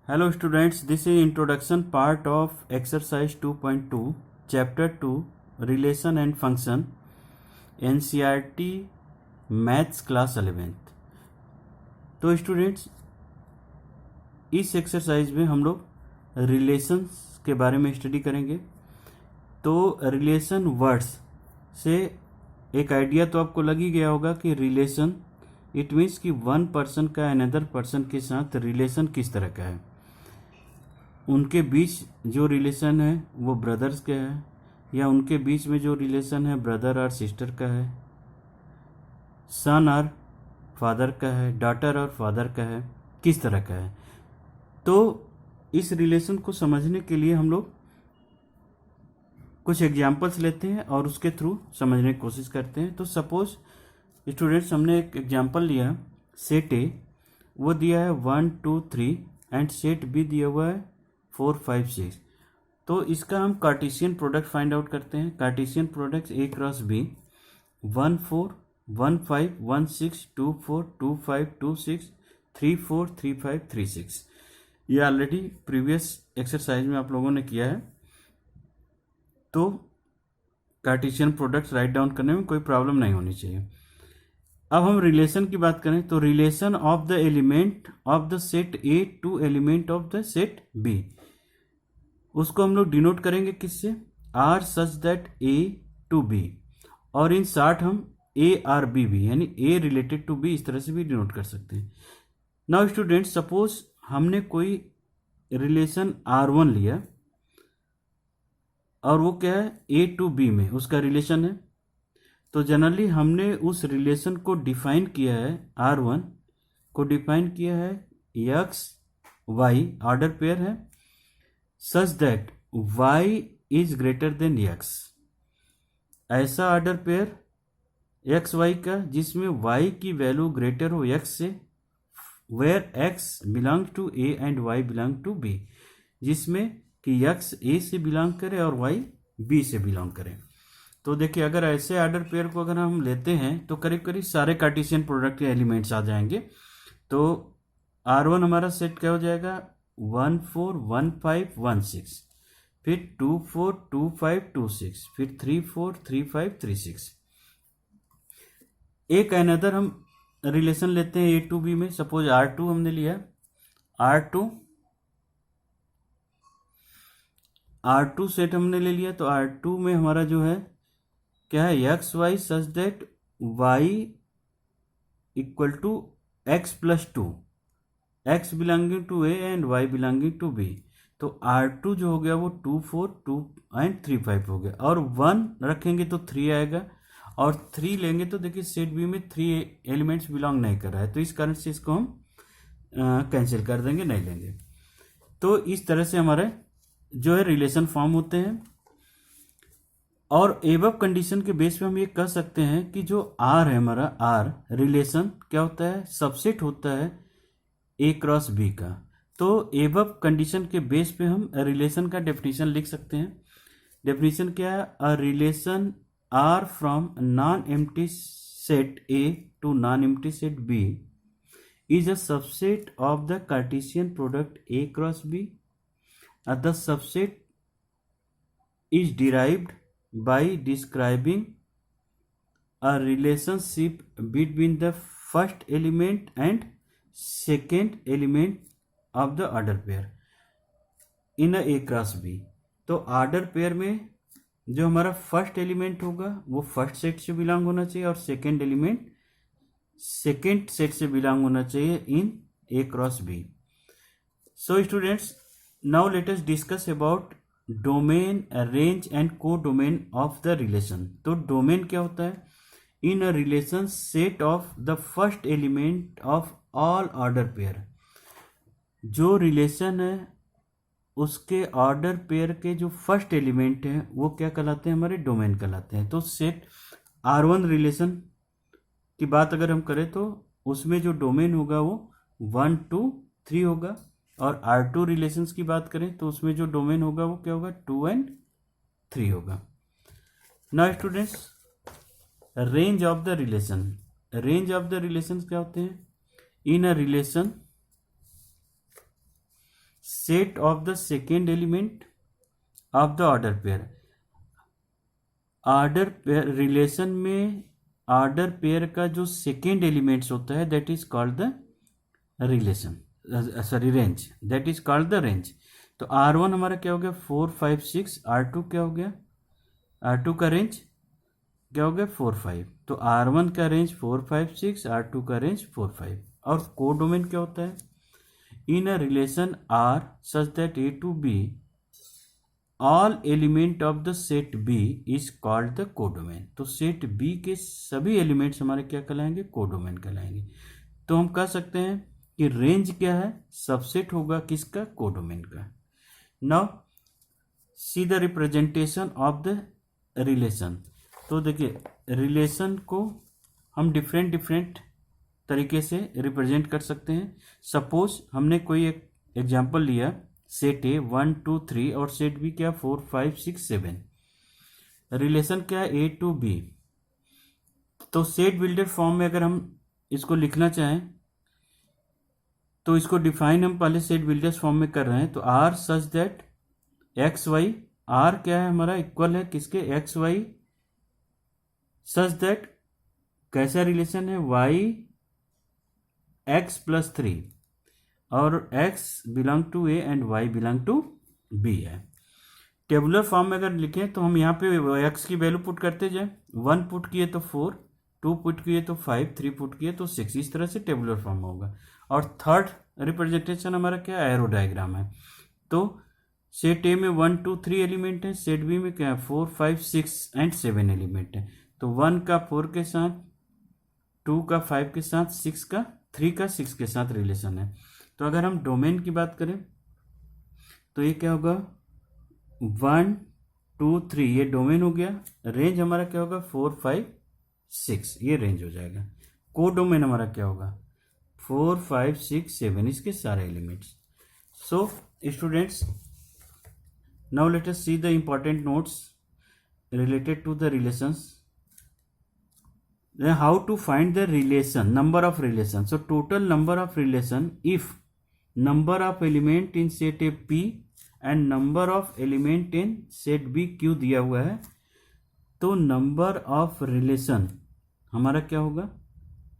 Hello students, this is introduction part of exercise 2.2 chapter 2 relation and function NCERT maths class 11th। तो students इस exercise में हम लोग relations के बारे में स्टडी करेंगे। तो रिलेशन वर्ड्स से एक आइडिया तो आपको लग ही गया होगा कि रिलेशन इट मीन्स कि वन पर्सन का अनदर पर्सन के साथ रिलेशन किस तरह का है, उनके बीच जो रिलेशन है वो ब्रदर्स का है या उनके बीच में जो रिलेशन है ब्रदर और सिस्टर का है, सन और फादर का है, डॉटर और फादर का है, किस तरह का है। तो इस रिलेशन को समझने के लिए हम लोग कुछ एग्जांपल्स लेते हैं और उसके थ्रू समझने की कोशिश करते हैं। तो सपोज स्टूडेंट्स हमने एक एग्जांपल लिया, सेट ए वो दिया है 1 2 3 एंड सेट बी दिया हुआ है 4 5 6। तो इसका हम कार्टेशियन प्रोडक्ट फाइंड आउट करते हैं। Cartesian product A cross B 1 4 1 5 1 6 2 4 2 5 2 6 3 4 3 5 3 6। ये ऑलरेडी प्रीवियस एक्सरसाइज में आप लोगों ने किया है। तो कार्टेशियन प्रोडक्ट्स राइट डाउन करने में कोई प्रॉब्लम नहीं होनी चाहिए। अब हम रिलेशन की बात करें तो relation of the element of the set A to element of the set B, उसको हम लोग डिनोट करेंगे किससे, R such that A to B, और इन शॉर्ट हम ए आर बी भी यानी ए रिलेटेड टू बी इस तरह से भी डिनोट कर सकते हैं। नाउ स्टूडेंट सपोज हमने कोई रिलेशन R1 लिया और वो क्या है ए टू बी में उसका रिलेशन है। तो जनरली हमने उस रिलेशन को डिफाइन किया है, R1 को डिफाइन किया है एक्स वाई ऑर्डर पेयर है such that y is greater than x, ऐसा ऑर्डर पेयर एक्स वाई का जिसमें y की वैल्यू ग्रेटर हो x से, where x belong to a and y belong to b, जिसमें कि x a से बिलोंग करे और y b से बिलोंग करे। तो देखिए अगर ऐसे ऑर्डर पेयर को अगर हम लेते हैं तो करीब करीब सारे कार्टेशियन प्रोडक्ट के एलिमेंट्स आ जाएंगे। तो R1 हमारा सेट क्या हो जाएगा 1 4 1 5 1 6, फिर 2 4 2 5 2 6, फिर 3 4 3 5 3 6। एक अनदर हम रिलेशन लेते हैं ए टू बी में। सपोज R2 हमने लिया, R2 सेट हमने ले लिया। तो R2 में हमारा जो है क्या है x y such that y equal to x plus two, x belonging to A and y belonging to B. तो R2 जो हो गया वो 2 4 2 एंड 3 5 हो गया, और 1 रखेंगे तो 3 आएगा, और 3 लेंगे तो देखिए सेट बी में 3 एलिमेंट्स बिलोंग नहीं कर रहा है, तो इस कारण से इसको हम कैंसिल कर देंगे, नहीं लेंगे। तो इस तरह से हमारे जो है रिलेशन फॉर्म होते हैं। और एबव कंडीशन के बेस पे हम ये कह सकते हैं कि जो आर है हमारा, आर रिलेशन क्या होता है, सबसेट होता है ए क्रॉस बी का। तो एबव कंडीशन के बेस पे हम रिलेशन का डेफिनेशन लिख सकते हैं। डेफिनेशन क्या है, a relation R from non empty set A to non empty set B is a subset of the Cartesian product A cross B. The subset is derived by describing a relationship between the first element and second element of the order pair in a cross B। तो order pair में जो हमारा first element होगा वो first set से belong होना चाहिए और सेकेंड एलिमेंट सेकेंड सेट से बिलोंग होना चाहिए in A cross B. So students now let us discuss about domain, range and codomain of the relation. तो डोमेन क्या होता है, in a relation set of the first element of all order pair. जो relation है उसके order pair के जो first element है वो क्या कहलाते हैं, हमारे डोमेन कहलाते हैं। तो सेट R1 रिलेशन की बात अगर हम करें तो उसमें जो डोमेन होगा वो 1 2 3 होगा, और R2 रिलेशंस की बात करें तो उसमें जो डोमेन होगा वो क्या होगा 2 एंड 3 होगा। Now students range of the relation, range of the relation क्या होते हैं, in a relation set of the second element of the order pair. Order pair relation में ऑर्डर पेयर का जो सेकेंड एलिमेंट्स होता है that is called the relation, sorry range, that is called the range. तो R1 हमारा क्या हो गया 4 5 6, R2 क्या हो गया, R2 का रेंज क्या हो गया 4 5। तो R1 का रेंज 4 5 6, R2 का रेंज 4 5। और कोडोमेन क्या होता है, in a relation R such that A to B all element of the set B is called the codomain. तो सेट B के सभी एलिमेंट्स हमारे क्या कहलाएंगे, कोडोमेन कहलाएंगे। तो हम कह सकते हैं कि रेंज क्या है, सबसेट होगा किसका, कोडोमेन का। Now see the representation of the relation. तो देखिए रिलेशन को हम डिफरेंट तरीके से रिप्रेजेंट कर सकते हैं। सपोज हमने कोई एक एग्जांपल लिया, सेट ए 1 2 3 और सेट बी क्या 4 5 6 7। रिलेशन क्या है ए टू बी। तो सेट बिल्डर फॉर्म में अगर हम इसको लिखना चाहें तो इसको डिफाइन हम पहले सेट बिल्डर्स फॉर्म में कर रहे हैं। तो R such that x y, R क्या है हमारा इक्वल है किसके, एक्स वाई, सच दैट कैसा रिलेशन है, वाई एक्स प्लस 3 और x belong to A and y belong to b है। टेबुलर फॉर्म में अगर लिखें तो हम यहाँ पे x की वैल्यू पुट करते जाए, 1 पुट किए तो 4, 2 पुट किए तो 5, 3 पुट किए तो 6, इस तरह से टेबुलर फॉर्म होगा। और थर्ड रिप्रेजेंटेशन हमारा क्या है, एरो डायग्राम है। तो सेट ए में 1 2 3 एलिमेंट है, सेट बी में क्या है 4 5 6 एंड 7 एलिमेंट है। तो 1 का 4 के साथ, 2 का 5 के साथ, 6 का 3 का 6 के साथ रिलेशन है। तो अगर हम डोमेन की बात करें तो ये क्या होगा 1 2 3, ये डोमेन हो गया। रेंज हमारा क्या होगा 4 5 6, ये रेंज हो जाएगा। को डोमेन हमारा क्या होगा 4 5 6 7, इसके सारे elements. So students now let us see the important notes related to the relations. Then how to find the relation, number of relation. So total number of relation if number of element in set A P and number of element in set B Q दिया हुआ है, तो number of relation हमारा क्या होगा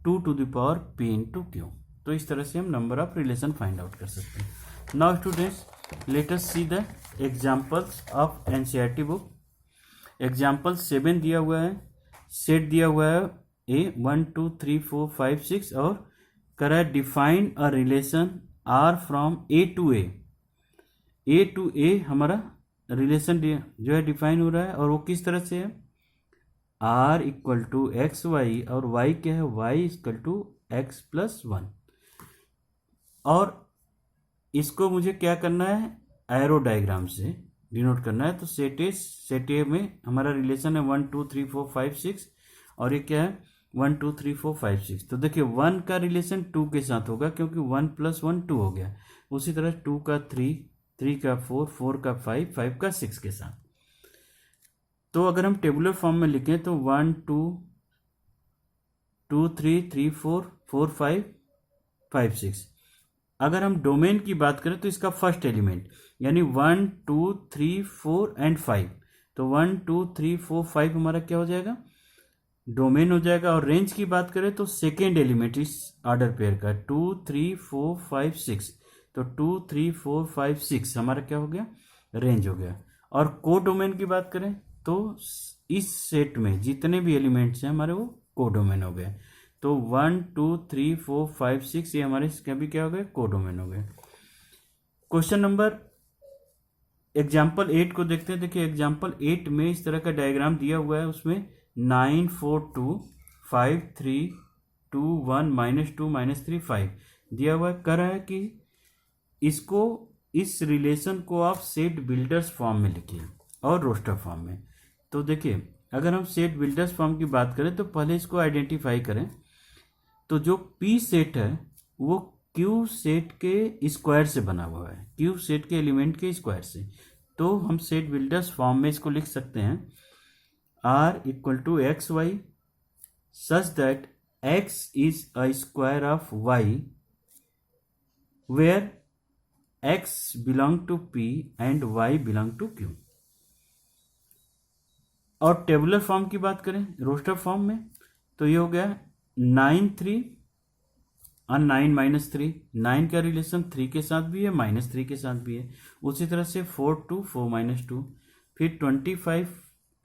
2 to the power P into Q। तो इस तरह से हम number of relation find out कर सकते हैं। Now students let us see the examples of NCERT book। Example 7 दिया हुआ है, सेट दिया हुआ है ए 1 2 3 4 5 6 और कर रहा है define a relation R from A to A. A to A हमारा रिलेशन जो है डिफाइन हो रहा है और वो किस तरह से है, R equal to x y और वाई क्या है, y equal to x plus 1। और इसको मुझे क्या करना है, एरो डायग्राम से डिनोट करना है। तो सेट ए में हमारा रिलेशन है 1 2 3 4 5 6 और ये क्या है 1 2 3 4 5 6। तो देखिए 1 का रिलेशन 2 के साथ होगा क्योंकि 1 प्लस 1 2 हो गया। उसी तरह 2 का 3, 3 का 4, 4 का 5, 5 का 6 के साथ। तो अगर हम टेबुलर फॉर्म में लिखें तो 1 2 2 3 3 4 4 5 5 6। अगर हम डोमेन की बात करें तो इसका फर्स्ट एलिमेंट यानी 1 2 3 4 एंड 5। तो 1 2 3 4 5 हमारा क्या हो जाएगा, डोमेन हो जाएगा। और रेंज की बात करें तो सेकेंड एलिमेंट इस ऑर्डर पेयर का 2 3 4 5 6। तो 2 3 4 5 6 हमारा क्या हो गया, रेंज हो गया। और को डोमेन की बात करें तो इस सेट में जितने भी एलिमेंट्स हैं हमारे वो को डोमेन हो गए। तो 1 2 3 4 5 6 ये हमारे भी क्या हो गए, को डोमेन हो गए। क्वेश्चन नंबर एग्जाम्पल 8 को देखते हैं। देखिए एग्जाम्पल 8 में इस तरह का डायग्राम दिया हुआ है, उसमें 9 4 2 5 3 2 1 -2 -3 5 दिया हुआ है। कह रहा है कि इसको इस रिलेशन को आप सेट बिल्डर्स फॉर्म में लिखिए और रोस्टर फॉर्म में। तो देखिए अगर हम सेट बिल्डर्स फॉर्म की बात करें तो पहले इसको आइडेंटिफाई करें। तो जो पी सेट है वो क्यू सेट के स्क्वायर से बना हुआ है, क्यू सेट के एलिमेंट के स्क्वायर से। तो हम सेट बिल्डर्स फॉर्म में इसको लिख सकते हैं R equal to x y such that x is a square of y where x belong to p and y belong to q। और टेबुलर फॉर्म की बात करें रोस्टर फॉर्म में, तो ये हो गया 9 3 और 9 -3। 9 का रिलेशन 3 के साथ भी है, -3 के साथ भी है। उसी तरह से 4 2 4 -2, फिर 25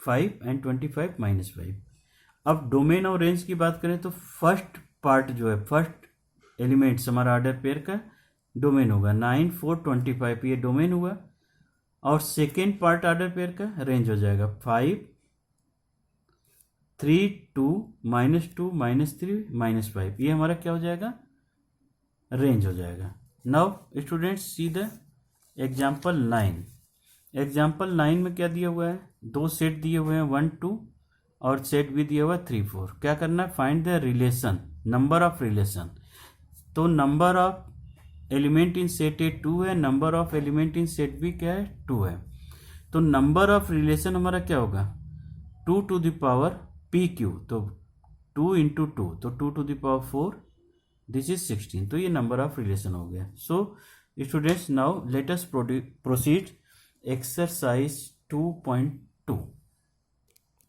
5 एंड 25 -5। अब डोमेन और रेंज की बात करें तो फर्स्ट पार्ट जो है, फर्स्ट एलिमेंट्स हमारा ऑर्डर पेयर का डोमेन होगा 9 4 25, ये डोमेन हुआ। और सेकेंड पार्ट ऑर्डर पेयर का रेंज हो जाएगा 5 3 2 -2 -3 -5, ये हमारा क्या हो जाएगा, रेंज हो जाएगा। Now students see the example 9। Example 9 में क्या दिया हुआ है, दो सेट दिए हुए हैं 1 2 और सेट भी दिया हुआ है 3 4। क्या करना है, find the relation, number of relation. तो number of element in set A 2 है, number of element in set B क्या है, 2 है। तो नंबर ऑफ रिलेशन हमारा क्या होगा, 2 to the power p q, तो 2 इंटू 2, तो 2 to the power 4, this is 16। तो ये नंबर ऑफ रिलेशन हो गया। So students now let us proceed exercise 2.2।